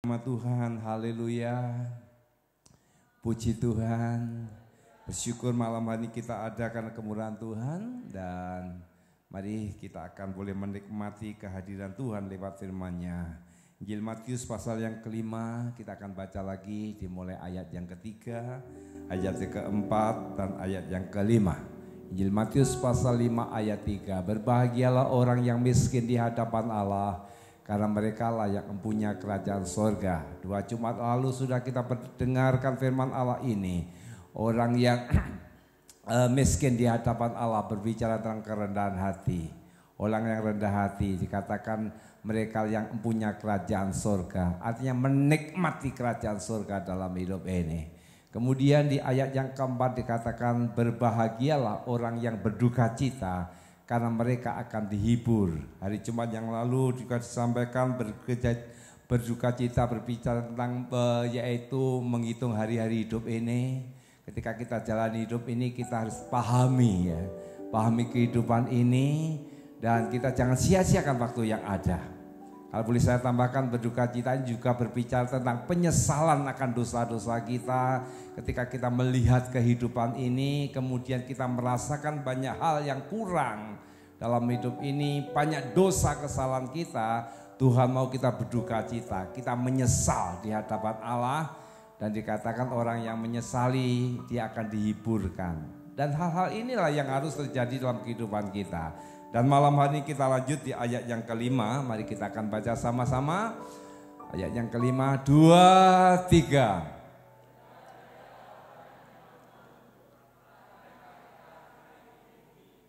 Nama Tuhan, haleluya. Puji Tuhan. Bersyukur malam hari kita ada karena kemurahan Tuhan. Dan mari kita akan boleh menikmati kehadiran Tuhan lewat firman-Nya. Injil Matius pasal yang kelima, kita akan baca lagi dimulai ayat yang ketiga, ayat yang keempat, dan ayat yang kelima. Injil Matius pasal 5 ayat 3, berbahagialah orang yang miskin di hadapan Allah, karena mereka lah yang mempunyai kerajaan sorga. 2 Jumat lalu sudah kita mendengarkan firman Allah ini. Orang yang miskin di hadapan Allah berbicara tentang kerendahan hati. Orang yang rendah hati dikatakan mereka yang mempunyai kerajaan sorga. Artinya menikmati kerajaan sorga dalam hidup ini. Kemudian di ayat yang keempat dikatakan berbahagialah orang yang berduka cita, karena mereka akan dihibur. Hari Jumat yang lalu juga disampaikan berduka cita berbicara tentang yaitu menghitung hari-hari hidup ini. Ketika kita jalani hidup ini kita harus pahami ya, pahami kehidupan ini dan kita jangan sia-siakan waktu yang ada. Kalau boleh saya tambahkan, berduka cita juga berbicara tentang penyesalan akan dosa-dosa kita. Ketika kita melihat kehidupan ini, kemudian kita merasakan banyak hal yang kurang dalam hidup ini, banyak dosa kesalahan kita. Tuhan mau kita berduka cita, kita menyesal di hadapan Allah. Dan dikatakan orang yang menyesali, dia akan dihiburkan. Dan hal-hal inilah yang harus terjadi dalam kehidupan kita. Dan malam hari ini kita lanjut di ayat yang kelima. Mari kita akan baca sama-sama. Ayat yang kelima, 2, 3.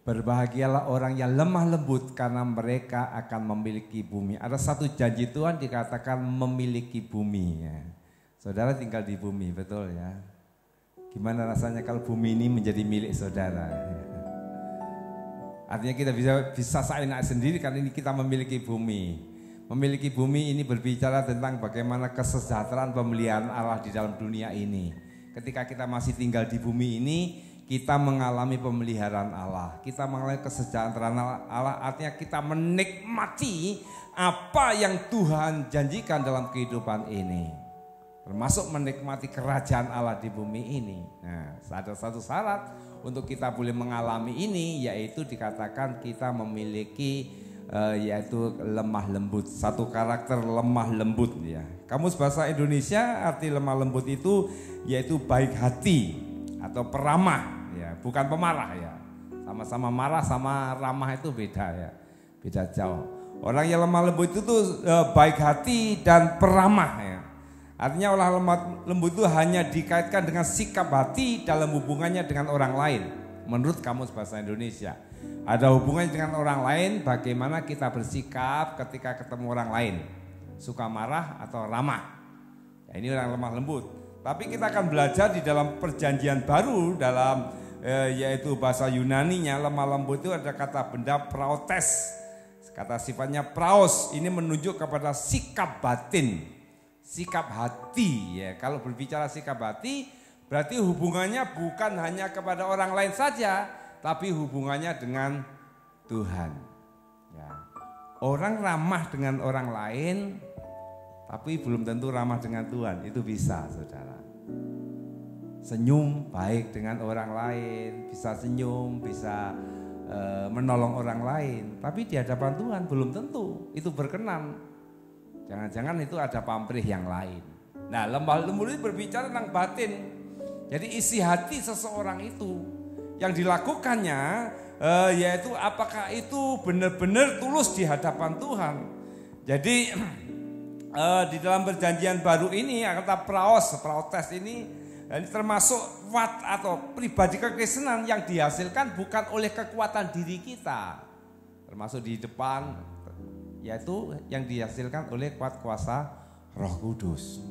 Berbahagialah orang yang lemah lembut karena mereka akan memiliki bumi. Ada satu janji Tuhan dikatakan memiliki bumi ya. Saudara tinggal di bumi, betul ya. Gimana rasanya kalau bumi ini menjadi milik saudara? Artinya kita bisa seenak sendiri karena ini kita memiliki bumi. Memiliki bumi ini berbicara tentang bagaimana kesejahteraan pemeliharaan Allah di dalam dunia ini. Ketika kita masih tinggal di bumi ini, kita mengalami pemeliharaan Allah. Kita mengalami kesejahteraan Allah, artinya kita menikmati apa yang Tuhan janjikan dalam kehidupan ini. Termasuk menikmati kerajaan Allah di bumi ini. Nah, ada satu syarat untuk kita boleh mengalami ini, yaitu dikatakan kita memiliki yaitu lemah lembut. Satu karakter lemah lembut ya. Kamus bahasa Indonesia arti lemah lembut itu yaitu baik hati atau peramah ya, bukan pemarah ya. Sama-sama marah sama ramah itu beda ya. Beda jauh. Orang yang lemah lembut itu tuh baik hati dan peramah ya. Artinya orang lemah lembut itu hanya dikaitkan dengan sikap hati dalam hubungannya dengan orang lain. Menurut Kamus Bahasa Indonesia. Ada hubungannya dengan orang lain, bagaimana kita bersikap ketika ketemu orang lain. Suka marah atau ramah. Ya, ini orang lemah lembut. Tapi kita akan belajar di dalam perjanjian baru dalam yaitu bahasa Yunaninya, lemah lembut itu ada kata benda praotes. Kata sifatnya praos, ini menunjuk kepada sikap batin. Sikap hati ya. Kalau berbicara sikap hati berarti hubungannya bukan hanya kepada orang lain saja, tapi hubungannya dengan Tuhan ya. Orang ramah dengan orang lain tapi belum tentu ramah dengan Tuhan. Itu bisa saudara. Senyum baik dengan orang lain, bisa senyum, bisa menolong orang lain, tapi di hadapan Tuhan belum tentu itu berkenan. Jangan-jangan itu ada pamrih yang lain. Nah, lemah lembut itu berbicara tentang batin. Jadi isi hati seseorang itu yang dilakukannya yaitu apakah itu benar-benar tulus di hadapan Tuhan. Jadi di dalam perjanjian baru ini kata praotes ini termasuk wat atau pribadi kekristenan yang dihasilkan bukan oleh kekuatan diri kita. Termasuk di depan yaitu yang dihasilkan oleh kuat kuasa Roh Kudus.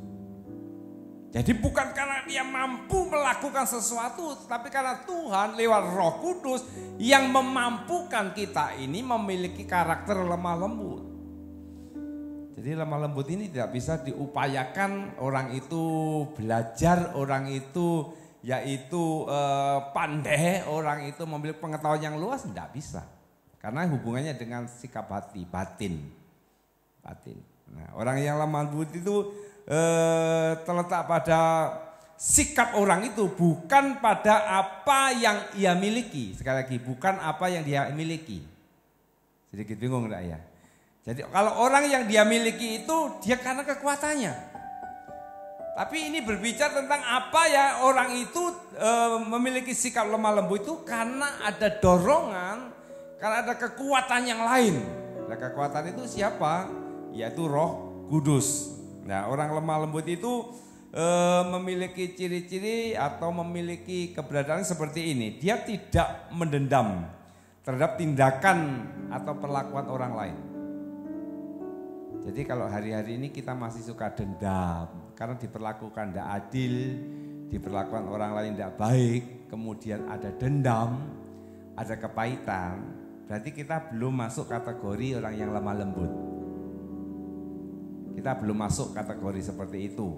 Jadi bukan karena dia mampu melakukan sesuatu, tapi karena Tuhan lewat Roh Kudus yang memampukan kita ini memiliki karakter lemah lembut. Jadi lemah lembut ini tidak bisa diupayakan orang itu belajar, orang itu yaitu pandai, orang itu memiliki pengetahuan yang luas, tidak bisa. Karena hubungannya dengan sikap hati, batin. batin. Nah, orang yang lemah lembut itu terletak pada sikap orang itu, bukan pada apa yang ia miliki. Sekali lagi, bukan apa yang dia miliki. Sedikit bingung enggak ya? Jadi kalau orang yang dia miliki itu dia karena kekuatannya. Tapi ini berbicara tentang apa ya, orang itu memiliki sikap lemah lembut itu karena ada dorongan, karena ada kekuatan yang lain. Nah, kekuatan itu siapa? Yaitu Roh Kudus. Nah, orang lemah lembut itu memiliki ciri-ciri atau memiliki keberadaan seperti ini. Dia tidak mendendam terhadap tindakan atau perlakuan orang lain. Jadi kalau hari-hari ini kita masih suka dendam karena diperlakukan tidak adil, diperlakukan orang lain tidak baik, kemudian ada dendam, ada kepahitan, berarti kita belum masuk kategori orang yang lemah lembut. Kita belum masuk kategori seperti itu.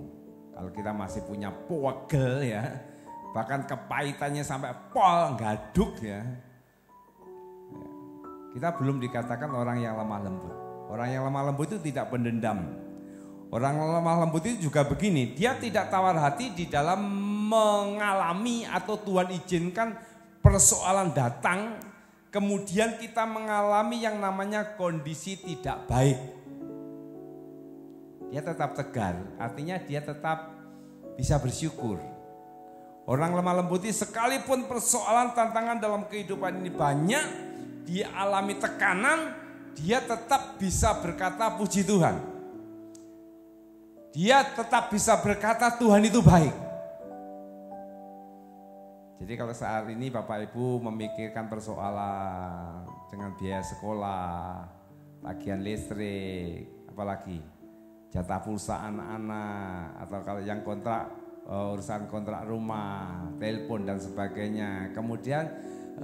Kalau kita masih punya pegel ya, bahkan kepahitannya sampai pol, gaduk ya, kita belum dikatakan orang yang lemah lembut. Orang yang lemah lembut itu tidak pendendam. Orang lemah lembut itu juga begini, dia tidak tawar hati di dalam mengalami atau Tuhan izinkan persoalan datang, kemudian kita mengalami yang namanya kondisi tidak baik. Dia tetap tegar, artinya dia tetap bisa bersyukur. Orang lemah lembut ini sekalipun persoalan tantangan dalam kehidupan ini banyak, dia alami tekanan, dia tetap bisa berkata puji Tuhan. Dia tetap bisa berkata Tuhan itu baik. Jadi kalau saat ini Bapak Ibu memikirkan persoalan dengan biaya sekolah, tagihan listrik, apalagi jatah pulsa anak-anak, atau kalau yang kontrak, urusan kontrak rumah, telepon dan sebagainya. Kemudian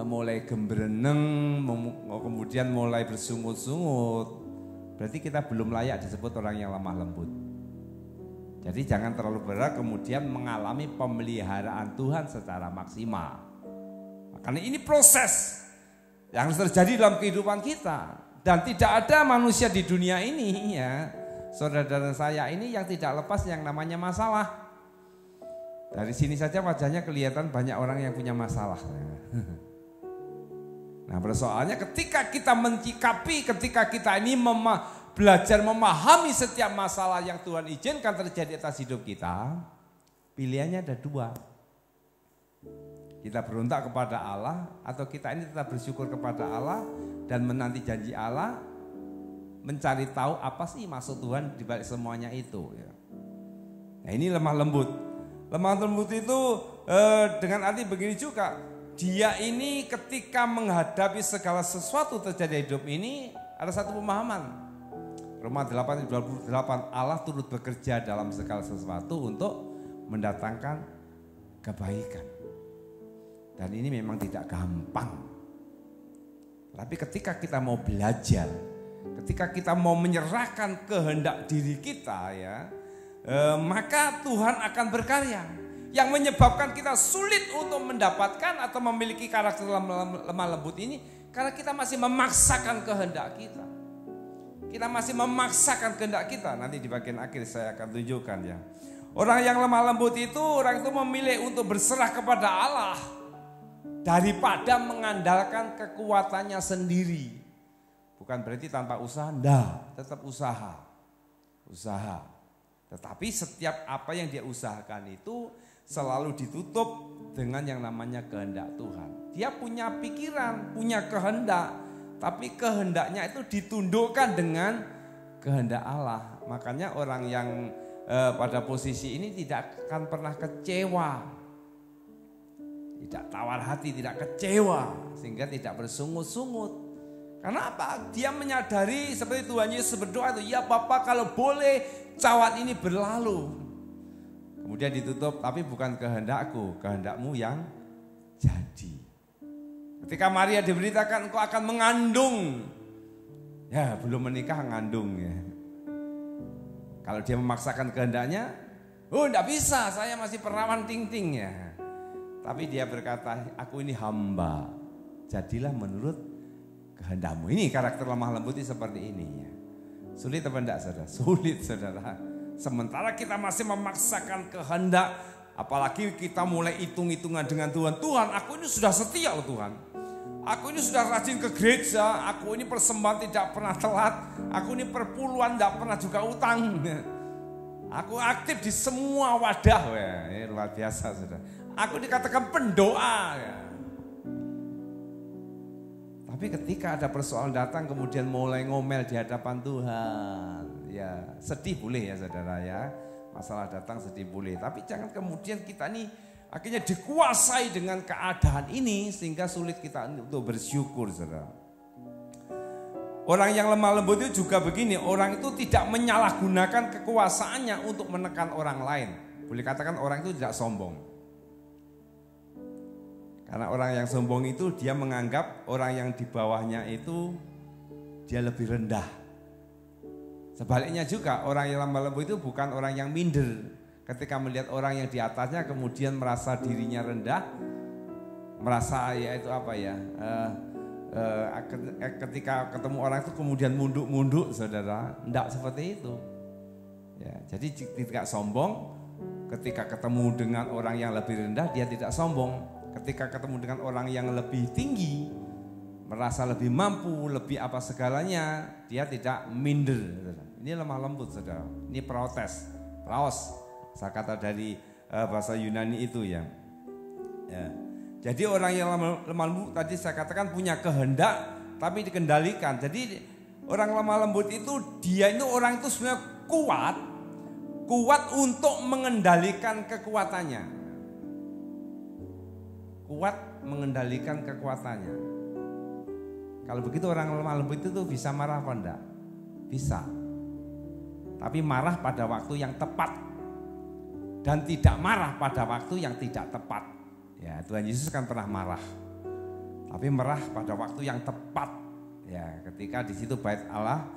mulai gembreneng, kemudian mulai bersungut-sungut, berarti kita belum layak disebut orang yang lemah lembut. Jadi jangan terlalu berat kemudian mengalami pemeliharaan Tuhan secara maksimal. Karena ini proses yang harus terjadi dalam kehidupan kita. Dan tidak ada manusia di dunia ini ya, saudara dan saya ini yang tidak lepas yang namanya masalah. Dari sini saja wajahnya kelihatan banyak orang yang punya masalah. Nah, persoalannya ketika kita mencikapi, ketika kita ini belajar memahami setiap masalah yang Tuhan izinkan terjadi atas hidup kita, pilihannya ada dua. Kita berontak kepada Allah atau kita ini tetap bersyukur kepada Allah dan menanti janji Allah, mencari tahu apa sih maksud Tuhan di balik semuanya itu. Nah, ini lemah lembut. Lemah lembut itu dengan arti begini juga, dia ini ketika menghadapi segala sesuatu terjadi hidup ini ada satu pemahaman. Roma 8:28, Allah turut bekerja dalam segala sesuatu untuk mendatangkan kebaikan. Dan ini memang tidak gampang. Tapi ketika kita mau belajar, ketika kita mau menyerahkan kehendak diri kita ya, maka Tuhan akan berkarya. Yang menyebabkan kita sulit untuk mendapatkan atau memiliki karakter lemah lembut ini karena kita masih memaksakan kehendak kita. Kita masih memaksakan kehendak kita. Nanti di bagian akhir saya akan tunjukkan ya. Orang yang lemah lembut itu, orang itu memilih untuk berserah kepada Allah daripada mengandalkan kekuatannya sendiri. Bukan berarti tanpa usaha, enggak, tetap usaha. Usaha. Tetapi setiap apa yang dia usahakan itu selalu ditutup dengan yang namanya kehendak Tuhan. Dia punya pikiran, punya kehendak, tapi kehendaknya itu ditundukkan dengan kehendak Allah. Makanya orang yang pada posisi ini tidak akan pernah kecewa. Tidak tawar hati, tidak kecewa, sehingga tidak bersungut-sungut. Karena apa? Dia menyadari seperti Tuhan Yesus berdoa itu, ya Bapa kalau boleh cawan ini berlalu. Kemudian ditutup, tapi bukan kehendakku, kehendakmu yang jadi. Ketika Maria diberitakan engkau akan mengandung, ya belum menikah ngandung ya. Kalau dia memaksakan kehendaknya, oh enggak bisa, saya masih perawan ting-ting ya. Tapi dia berkata, aku ini hamba, jadilah menurut kehendakmu. Ini karakter lemah lembut seperti ini ya. Sulit apa enggak saudara? Sulit saudara. Sementara kita masih memaksakan kehendak, apalagi kita mulai hitung-hitungan dengan Tuhan. Tuhan, aku ini sudah setia loh Tuhan. Aku ini sudah rajin ke gereja, aku ini persembahan tidak pernah telat, aku ini perpuluhan tidak pernah juga utang. Aku aktif di semua wadah, ini luar biasa saudara. Aku dikatakan pendoa. Ya. Tapi ketika ada persoalan datang kemudian mulai ngomel di hadapan Tuhan. Ya sedih boleh ya saudara ya. Masalah datang sedih boleh. Tapi jangan kemudian kita nih akhirnya dikuasai dengan keadaan ini sehingga sulit kita untuk bersyukur saudara. Orang yang lemah lembut itu juga begini. Orang itu tidak menyalahgunakan kekuasaannya untuk menekan orang lain. Boleh katakan orang itu tidak sombong. Karena orang yang sombong itu dia menganggap orang yang di bawahnya itu dia lebih rendah. Sebaliknya juga orang yang lemah lembut itu bukan orang yang minder. Ketika melihat orang yang di atasnya kemudian merasa dirinya rendah, merasa ya itu apa ya, ketika ketemu orang itu kemudian munduk-munduk saudara, enggak seperti itu. Ya, jadi tidak sombong, ketika ketemu dengan orang yang lebih rendah dia tidak sombong. Ketika ketemu dengan orang yang lebih tinggi, merasa lebih mampu, lebih apa segalanya, dia tidak minder. Ini lemah lembut saudara, ini protes, raos, saya kata dari bahasa Yunani itu ya. Jadi orang yang lemah lembut tadi saya katakan punya kehendak tapi dikendalikan. Jadi orang lemah lembut itu dia itu orang itu sebenarnya kuat untuk mengendalikan kekuatannya. Kuat mengendalikan kekuatannya. Kalau begitu orang lemah lembut itu tuh bisa marah apa enggak? Bisa. Tapi marah pada waktu yang tepat. Dan tidak marah pada waktu yang tidak tepat. Ya, Tuhan Yesus kan pernah marah. Tapi marah pada waktu yang tepat. Ya, ketika di situ bait Allah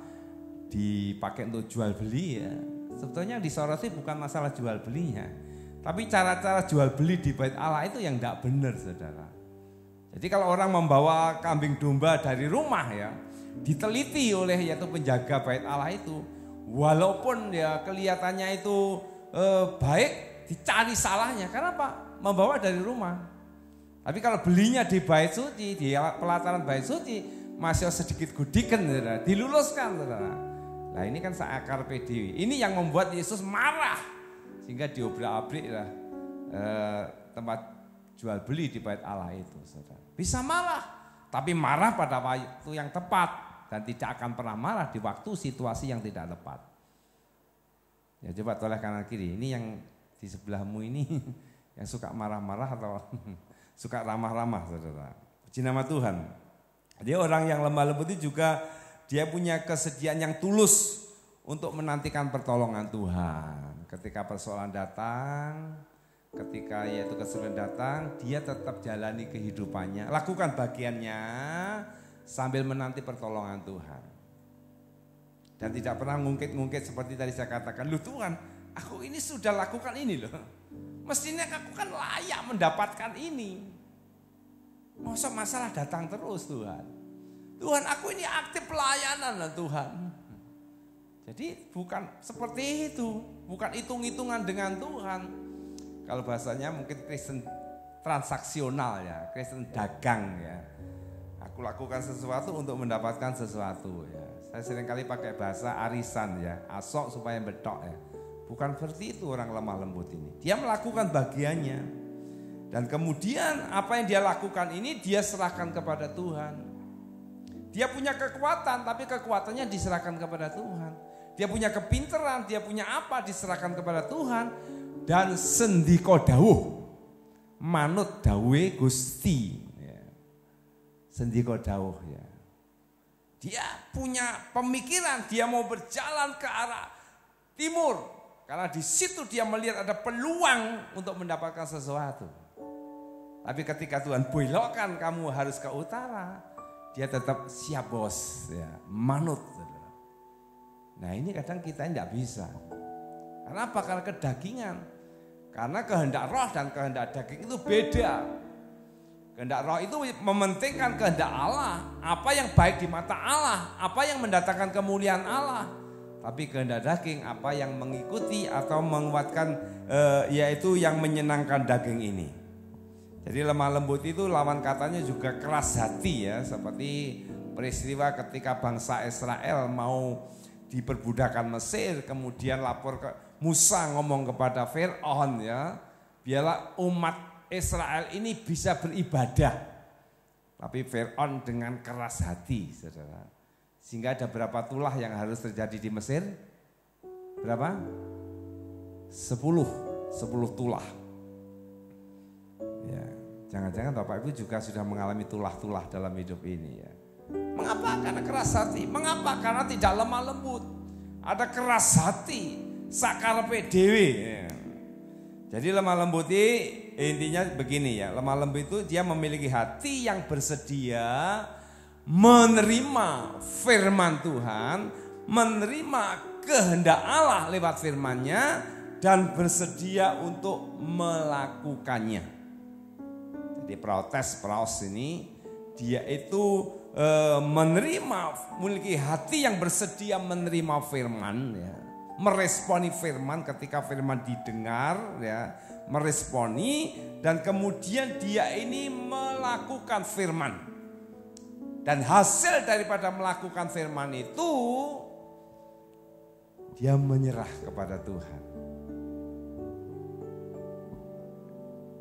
dipakai untuk jual beli ya. Sebetulnya disoroti bukan masalah jual belinya. Tapi cara-cara jual beli di bait Allah itu yang tidak benar saudara. Jadi kalau orang membawa kambing domba dari rumah ya, diteliti oleh yaitu penjaga bait Allah itu, walaupun ya kelihatannya itu baik, dicari salahnya. Karena apa? Membawa dari rumah. Tapi kalau belinya di bait suci, di pelataran bait suci, masih sedikit gudikan saudara, diluluskan saudara. Nah ini kan seakar PDW. Ini yang membuat Yesus marah. Sehingga diobrak-abrik lah tempat jual beli di bait Allah itu saudara. Bisa marah, tapi marah pada waktu yang tepat. Dan tidak akan pernah marah di waktu situasi yang tidak tepat. Ya coba toleh kanan kiri, ini yang di sebelahmu ini yang suka marah-marah atau suka ramah-ramah saudara. Puji nama Tuhan. Dia orang yang lemah lembut itu juga dia punya kesediaan yang tulus untuk menantikan pertolongan Tuhan. Ketika persoalan datang, ketika yaitu kesulitan datang, dia tetap jalani kehidupannya, lakukan bagiannya sambil menanti pertolongan Tuhan. Dan tidak pernah ngungkit-ngungkit seperti tadi saya katakan, loh Tuhan, aku ini sudah lakukan ini loh. Mestinya aku kan layak mendapatkan ini. Masa masalah datang terus Tuhan. Tuhan, aku ini aktif pelayanan lah Tuhan. Jadi bukan seperti itu, bukan hitung-hitungan dengan Tuhan. Kalau bahasanya mungkin Kristen transaksional ya, Kristen dagang ya. Aku lakukan sesuatu untuk mendapatkan sesuatu ya. Saya seringkali pakai bahasa arisan ya, asok supaya bedok ya. Bukan seperti itu orang lemah lembut ini. Dia melakukan bagiannya. Dan kemudian apa yang dia lakukan ini dia serahkan kepada Tuhan. Dia punya kekuatan tapi kekuatannya diserahkan kepada Tuhan. Dia punya kepintaran, dia punya apa diserahkan kepada Tuhan. Dan sendika dawuh manut dawuhe Gusti. Ya. Sendika dawuh ya. Dia punya pemikiran, dia mau berjalan ke arah timur. Karena di situ dia melihat ada peluang untuk mendapatkan sesuatu. Tapi ketika Tuhan belokkan kamu harus ke utara, dia tetap siap bos, ya, manut. Nah ini kadang kita tidak bisa. Karena apa? Karena kedagingan. Karena kehendak roh dan kehendak daging itu beda. Kehendak roh itu mementingkan kehendak Allah. Apa yang baik di mata Allah. Apa yang mendatangkan kemuliaan Allah. Tapi kehendak daging apa yang mengikuti atau menguatkan yaitu yang menyenangkan daging ini. Jadi lemah lembut itu lawan katanya juga keras hati ya. Seperti peristiwa ketika bangsa Israel mau diperbudakan Mesir. Kemudian lapor ke Musa ngomong kepada Fir'aun ya. Biarlah umat Israel ini bisa beribadah. Tapi Fir'aun dengan keras hati saudara. Sehingga ada berapa tulah yang harus terjadi di Mesir? Berapa? 10 tulah. Ya, jangan-jangan Bapak Ibu juga sudah mengalami tulah-tulah dalam hidup ini ya. Mengapa? Karena keras hati. Mengapa? Karena tidak lemah lembut. Ada keras hati, sakarepe dhewe. Ya. Jadi lemah lembut intinya begini ya. Lemah lembut itu dia memiliki hati yang bersedia menerima firman Tuhan, menerima kehendak Allah lewat firman-Nya dan bersedia untuk melakukannya. Jadi praus ini dia itu memiliki hati yang bersedia menerima firman ya, meresponi firman ketika firman didengar ya, meresponi dan kemudian dia ini melakukan firman. Dan hasil daripada melakukan firman itu, dia menyerah kepada Tuhan.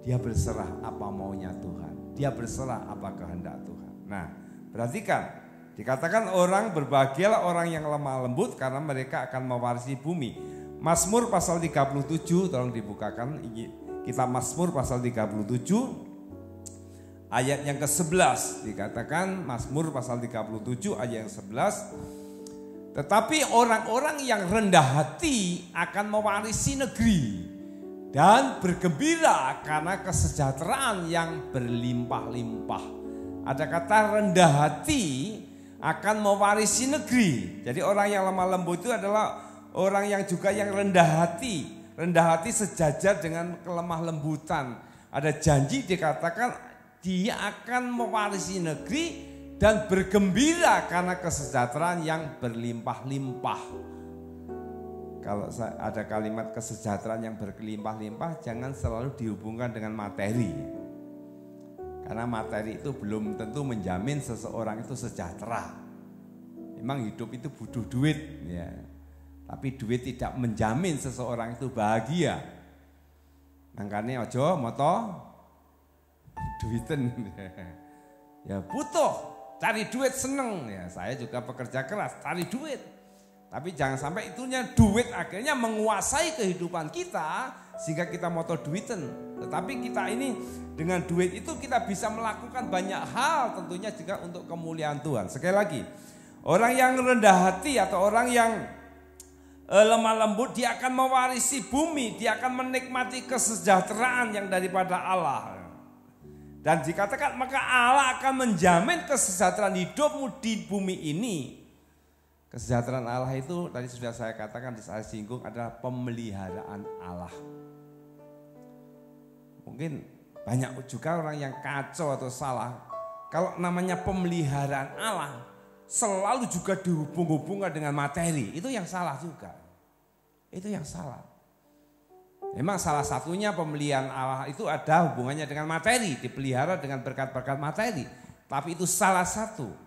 Dia berserah apa maunya Tuhan. Dia berserah apa kehendak Tuhan. Nah, perhatikan. Dikatakan orang berbahagialah orang yang lemah lembut karena mereka akan mewarisi bumi. Mazmur pasal 37, tolong dibukakan. Kitab Mazmur pasal 37. Ayat yang ke-11 dikatakan Mazmur pasal 37 ayat yang 11. Tetapi orang-orang yang rendah hati akan mewarisi negeri dan bergembira karena kesejahteraan yang berlimpah-limpah. Ada kata rendah hati akan mewarisi negeri. Jadi orang yang lemah lembut itu adalah orang yang juga yang rendah hati. Rendah hati sejajar dengan kelemah lembutan. Ada janji dikatakan dia akan mewarisi negeri dan bergembira karena kesejahteraan yang berlimpah-limpah. Kalau ada kalimat kesejahteraan yang berlimpah-limpah, jangan selalu dihubungkan dengan materi. Karena materi itu belum tentu menjamin seseorang itu sejahtera. Memang hidup itu butuh duit, ya. Tapi duit tidak menjamin seseorang itu bahagia. Makanya ojo moto duiten. Ya butuh, cari duit seneng. Ya saya juga pekerja keras, cari duit. Tapi jangan sampai itunya duit akhirnya menguasai kehidupan kita sehingga kita moto duiten. Tetapi kita ini dengan duit itu kita bisa melakukan banyak hal tentunya juga untuk kemuliaan Tuhan. Sekali lagi, orang yang rendah hati atau orang yang lemah lembut dia akan mewarisi bumi, dia akan menikmati kesejahteraan yang daripada Allah. Dan dikatakan maka Allah akan menjamin kesejahteraan hidupmu di bumi ini. Kesejahteraan Allah itu tadi sudah saya katakan, saya singgung adalah pemeliharaan Allah. Mungkin banyak juga orang yang kacau atau salah. Kalau namanya pemeliharaan Allah selalu juga dihubung-hubungkan dengan materi. Itu yang salah juga. Itu yang salah. Memang salah satunya pemeliharaan Allah itu ada hubungannya dengan materi. Dipelihara dengan berkat-berkat materi. Tapi itu salah satu.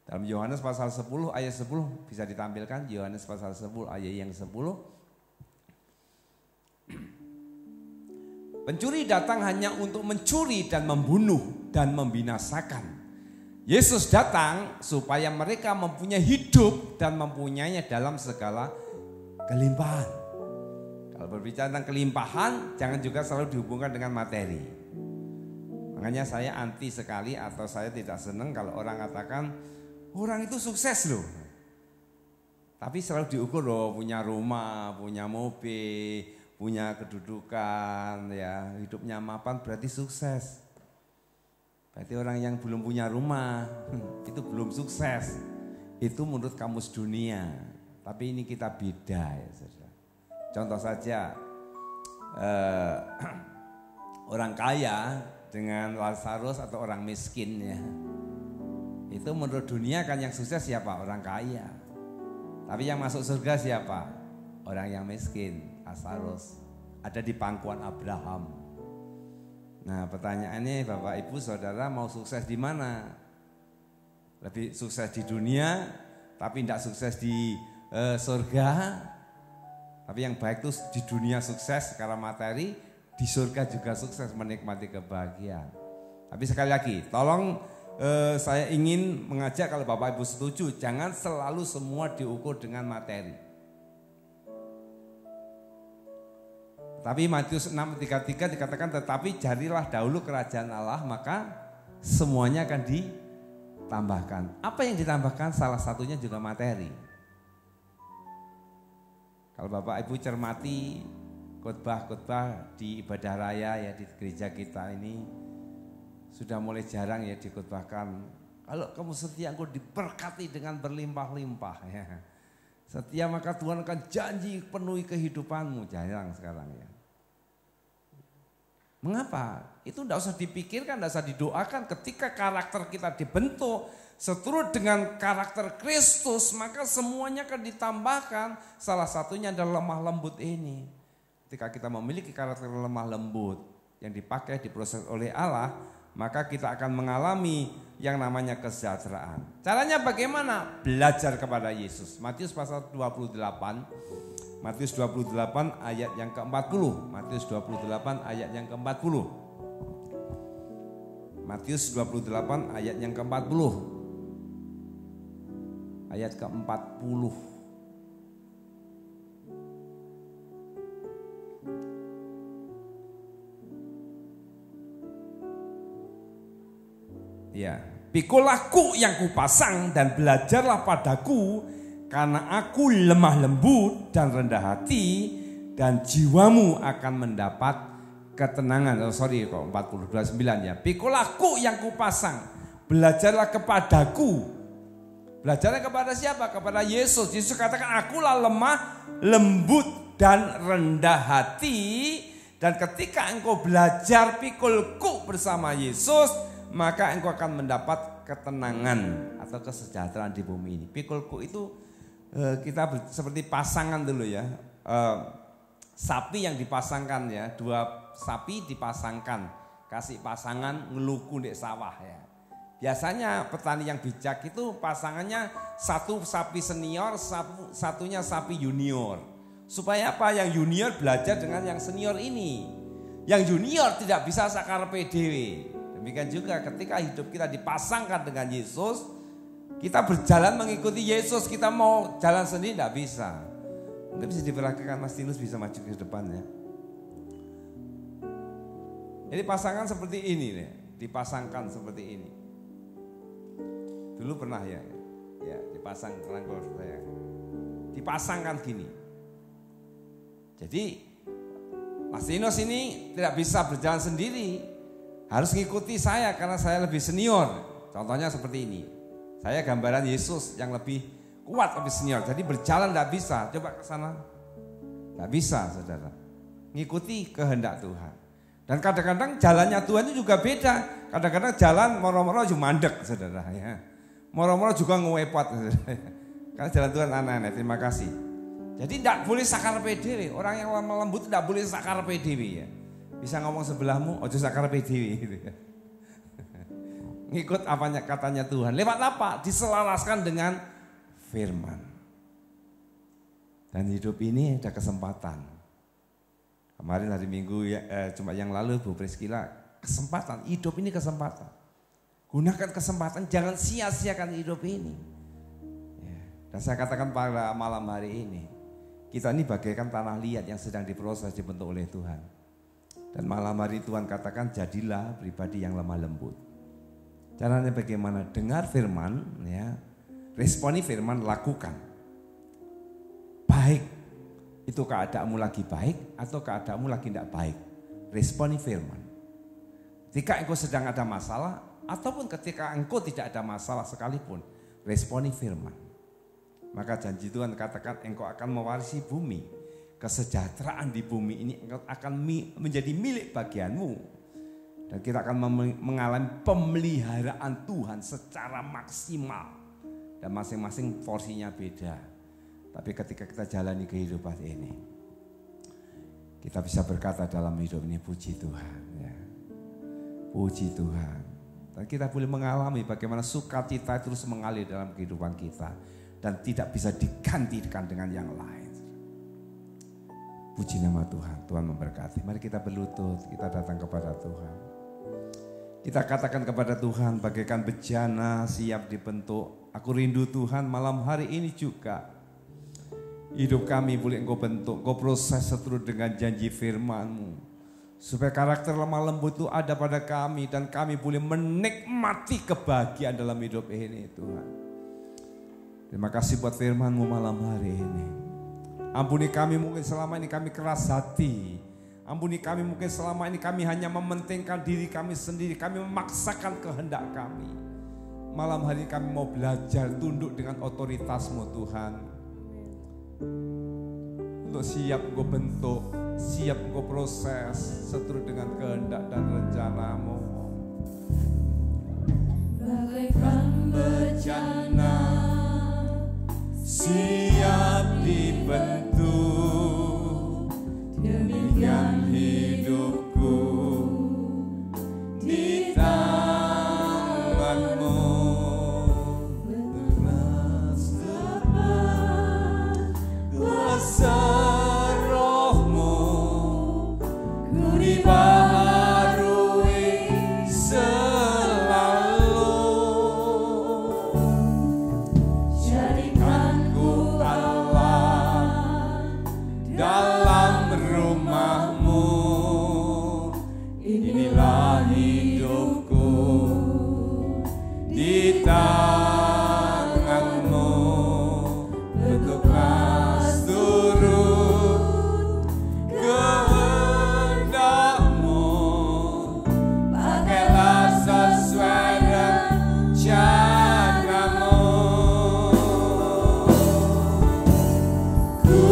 Dalam Yohanes pasal 10 ayat 10 bisa ditampilkan. Yohanes pasal 10 ayat yang 10. Pencuri datang hanya untuk mencuri dan membunuh dan membinasakan. Yesus datang supaya mereka mempunyai hidup dan mempunyainya dalam segala kelimpahan. Kalau berbicara tentang kelimpahan, jangan juga selalu dihubungkan dengan materi. Makanya saya anti sekali atau saya tidak senang kalau orang katakan, orang itu sukses loh. Tapi selalu diukur loh, punya rumah, punya mobil, punya kedudukan, ya hidupnya mapan berarti sukses. Berarti orang yang belum punya rumah, itu belum sukses. Itu menurut kamus dunia. Tapi ini kita beda ya saudara. Contoh saja, orang kaya dengan Lazarus atau orang miskin ya. Itu menurut dunia kan yang sukses siapa? Orang kaya. Tapi yang masuk surga siapa? Orang yang miskin, Lazarus. Ada di pangkuan Abraham. Nah pertanyaannya Bapak Ibu Saudara mau sukses di mana? Lebih sukses di dunia tapi tidak sukses di surga. Tapi yang baik itu di dunia sukses secara materi, di surga juga sukses menikmati kebahagiaan. Tapi sekali lagi tolong saya ingin mengajak kalau Bapak Ibu setuju, jangan selalu semua diukur dengan materi. Tapi Matius 6:33 dikatakan tetapi carilah dahulu kerajaan Allah maka semuanya akan ditambahkan. Apa yang ditambahkan? Salah satunya juga materi. Kalau Bapak Ibu cermati khotbah-khotbah di ibadah raya ya di gereja kita ini sudah mulai jarang ya dikhotbahkan. Kalau kamu setia engkau diberkati dengan berlimpah-limpah ya. Setia maka Tuhan akan janji penuhi kehidupanmu. Jarang sekarang ya. Mengapa? Itu tidak usah dipikirkan, tidak usah didoakan. Ketika karakter kita dibentuk seturut dengan karakter Kristus, maka semuanya akan ditambahkan. Salah satunya adalah lemah lembut ini. Ketika kita memiliki karakter lemah lembut yang dipakai, diproses oleh Allah, maka kita akan mengalami yang namanya kesejahteraan. Caranya bagaimana? Belajar kepada Yesus. Matius pasal 28. Matius 28 ayat yang ke-40. Matius 28 ayat yang ke-40. Matius 28 ayat yang ke-40. Ayat ke-40. Ya, pikulah kuk yang kupasang dan belajarlah padaku karena aku lemah lembut dan rendah hati dan jiwamu akan mendapat ketenangan. Oh sorry kok 40:29 ya. Pikulah kuk yang kupasang, belajarlah kepadaku. Belajarlah kepada siapa? Kepada Yesus. Yesus katakan akulah lemah lembut dan rendah hati, dan ketika engkau belajar pikul kuk bersama Yesus, maka engkau akan mendapat ketenangan atau kesejahteraan di bumi ini. Pikulku itu kita seperti pasangan dulu ya. Sapi yang dipasangkan ya, 2 sapi dipasangkan, kasih pasangan ngeluku di sawah ya. Biasanya petani yang bijak itu pasangannya satu sapi senior, satunya sapi junior. Supaya apa? Yang junior belajar dengan yang senior ini. Yang junior tidak bisa sakarepe dhewe. Demikian juga ketika hidup kita dipasangkan dengan Yesus, kita berjalan mengikuti Yesus, kita mau jalan sendiri tidak bisa. Mungkin bisa diperhatikan Mas Tinus bisa maju ke depannya. Jadi pasangan seperti ini nih, dipasangkan seperti ini. Dulu pernah ya dipasang rangkul saya. Dipasangkan gini. Jadi Mas Tinus ini tidak bisa berjalan sendiri. Harus ngikuti saya karena saya lebih senior. Contohnya seperti ini. Saya gambaran Yesus yang lebih kuat, lebih senior. Jadi berjalan tidak bisa. Coba ke sana. Tidak bisa saudara. Ngikuti kehendak Tuhan. Dan kadang-kadang jalannya Tuhan itu juga beda. Kadang-kadang jalan moro-moro juga mandek saudara. Ya. Moro-moro juga ngewepot saudara. Karena jalan Tuhan aneh-aneh. Terima kasih. Jadi tidak boleh sakarepe dhewe. Orang yang lemah lembut tidak boleh sakarepe dhewe ya. Bisa ngomong sebelahmu, ojo sakarepe dhewe gitu ya. Ngikut apanya katanya Tuhan. Lewat apa? Diselaraskan dengan firman. Dan hidup ini ada kesempatan. Kemarin hari Minggu ya, cuma yang lalu Bu Priskila, kesempatan. Hidup ini kesempatan. Gunakan kesempatan, jangan sia-siakan hidup ini. Ya. Dan saya katakan pada malam hari ini, kita ini bagaikan tanah liat yang sedang diproses, dibentuk oleh Tuhan. Dan malam hari Tuhan katakan jadilah pribadi yang lemah lembut. Caranya bagaimana? Dengar firman, ya, responi firman, lakukan. Baik itu keadaanmu lagi baik atau keadaanmu lagi tidak baik. Responi firman. Ketika engkau sedang ada masalah ataupun ketika engkau tidak ada masalah sekalipun, responi firman. Maka janji Tuhan katakan engkau akan mewarisi bumi. Kesejahteraan di bumi ini akan menjadi milik bagianmu. Dan kita akan mengalami pemeliharaan Tuhan secara maksimal. Dan masing-masing porsinya beda. Tapi ketika kita jalani kehidupan ini, kita bisa berkata dalam hidup ini, puji Tuhan. Ya. Puji Tuhan. Dan kita boleh mengalami bagaimana sukacita terus mengalir dalam kehidupan kita. Dan tidak bisa digantikan dengan yang lain. Puji nama Tuhan, Tuhan memberkati. Mari kita berlutut, kita datang kepada Tuhan. Kita katakan kepada Tuhan, bagaikan bejana siap dibentuk. Aku rindu Tuhan malam hari ini juga. Hidup kami boleh Engkau bentuk, Engkau proses seturut dengan janji firman-Mu. Supaya karakter lemah lembut itu ada pada kami dan kami boleh menikmati kebahagiaan dalam hidup ini Tuhan. Terima kasih buat firman-Mu malam hari ini. Ampuni kami mungkin selama ini kami keras hati. Ampuni kami mungkin selama ini kami hanya mementingkan diri kami sendiri. Kami memaksakan kehendak kami. Malam hari kami mau belajar tunduk dengan otoritas-Mu Tuhan. Untuk siap Engkau bentuk, siap Engkau proses seturut dengan kehendak dan rencana-Mu. Bagaikan bejana siap dibentuk, demikian hidupku di tangan-Mu. Beras tepat kuasa Roh-Mu, ku dibaharui selalu. Jadikan ku Allah dalam rumah-Mu, inilah hidupku di tangan-Mu. Bentuklah seturut kehendak-Mu, pakailah sesuai rencana-Mu. Ku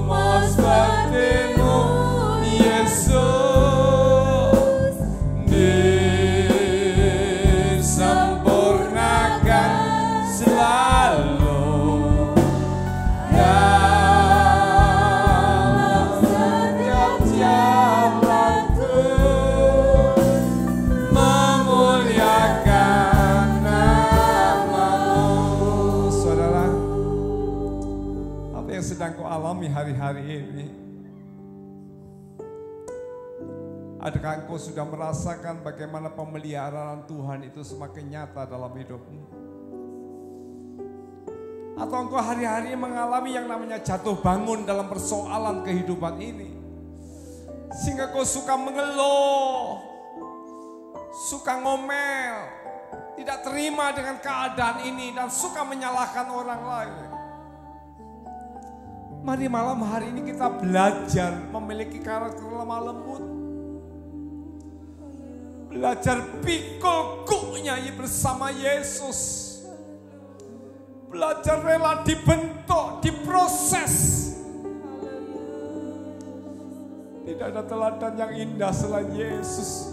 mau seperti-Mu Yesus, disempurnakan selalu dalam setiap jalanku, memuliakan nama-Mu. Saudara, apa yang sedang kau alami hari-hari ini? Adakah engkau sudah merasakan bagaimana pemeliharaan Tuhan itu semakin nyata dalam hidupmu? Atau engkau hari-hari mengalami yang namanya jatuh bangun dalam persoalan kehidupan ini? Sehingga kau suka mengeluh, suka ngomel, tidak terima dengan keadaan ini dan suka menyalahkan orang lain. Mari malam hari ini kita belajar memiliki karakter lemah lembut. Belajar pikul kuknya bersama Yesus. Belajar rela dibentuk, diproses. Tidak ada teladan yang indah selain Yesus.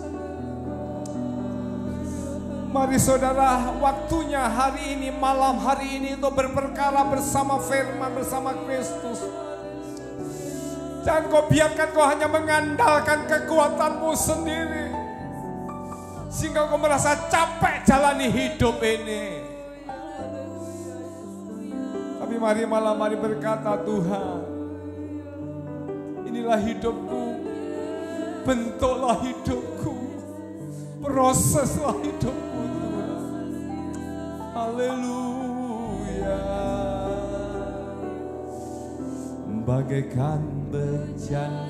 Mari saudara, waktunya hari ini, malam hari ini untuk berperkara bersama firman, bersama Kristus. Jangan kau biarkan kau hanya mengandalkan kekuatanmu sendiri. Sehingga kau merasa capek jalani hidup ini. Tapi mari malam hari berkata, Tuhan, inilah hidupku, bentuklah hidupku, proseslah hidupku Tuhan. Haleluya. Bagaikan bejana